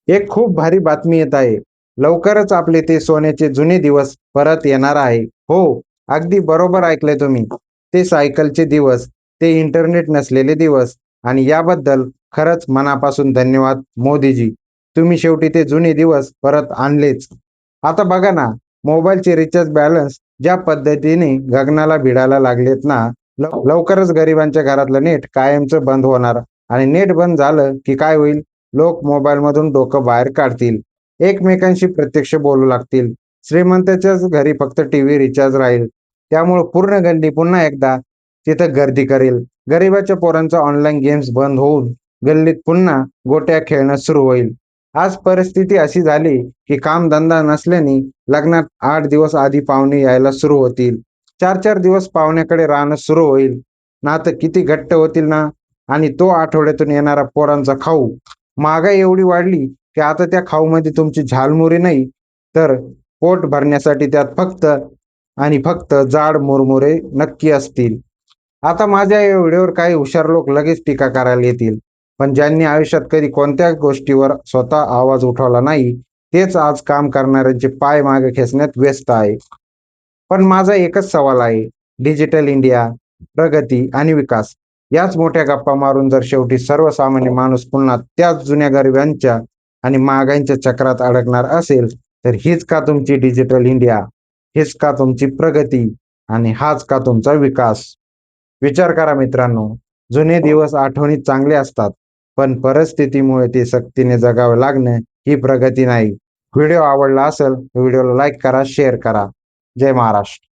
एक खूप भारी बातमी येत आहे. लवकरच आपले ते सोन्याचे जुने दिवस परत येणार आहे. हो, अगदी बरोबर ऐकलंय तुम्ही. ते सायकलचे दिवस, ते इंटरनेट नसलेले दिवस आणि याबद्दल खरंच मनापासून धन्यवाद मोदीजी. तुम्ही शेवटी ते जुने दिवस परत आणलेच. आता बघा ना, मोबाईलचे रिचार्ज बॅलन्स ज्या पद्धतीने गगनाला भिडायला लागलेत ना, लवकरच गरिबांच्या घरातलं नेट कायमचं बंद होणार आणि नेट बंद झालं की काय होईल? लोक मोबाईलमधून डोकं बाहेर काढतील. एकमेकांशी प्रत्यक्ष बोलू लागतील. श्रीमंताच्याच घरी फक्त टीव्ही रिचार्ज राहील. त्यामुळे पूर्ण गल्ली पुन्हा एकदा तिथं गर्दी करेल. गरिबाच्या पोरांचा ऑनलाईन गेम्स बंद होऊन गल्लीत पुन्हा गोट्या खेळणं सुरू होईल. आज परिस्थिती अशी झाली की कामधंदा नसल्याने लग्नात 8 दिवस आधी पाहुणे यायला सुरू होतील. 4-4 दिवस पाहुण्याकडे राहणं सुरू होईल. नातं किती घट्ट होतील ना. आणि तो आठवड्यातून येणारा पोरांचा खाऊ. महागाई एवढी वाढली की आता त्या खाऊमध्ये तुमची झालमुरी नाही, तर पोट भरण्यासाठी त्यात फक्त आणि फक्त जाड मुरमुरे नक्की असतील. आता माझ्या या व्हिडिओवर काही हुशार लोक लगेच टीका करायला येतील. पण ज्यांनी आयुष्यात कधी कोणत्याच गोष्टीवर स्वतः आवाज उठवला नाही, तेच आज काम करणाऱ्यांचे पाय मागे खेचण्यात व्यस्त आहे. पण माझा एकच सवाल आहे, डिजिटल इंडिया, प्रगती आणि विकास याच मोठ्या गप्पा मारून जर शेवटी सर्वसामान्य माणूस पुन्हा त्याच जुन्या गरिबांच्या आणि महागाईच्या चक्रात अडकणार असेल, तर हीच का तुमची डिजिटल इंडिया? हीच का तुमची प्रगती? आणि हाच का तुमचा विकास? विचार करा मित्रांनो, जुने दिवस आठवणीत चांगले असतात, पण परिस्थितीमुळे ते सक्तीने जगावे लागणं ही प्रगती नाही. व्हिडिओ आवडला असेल तर व्हिडिओला लाईक करा, शेअर करा. जय महाराष्ट्र.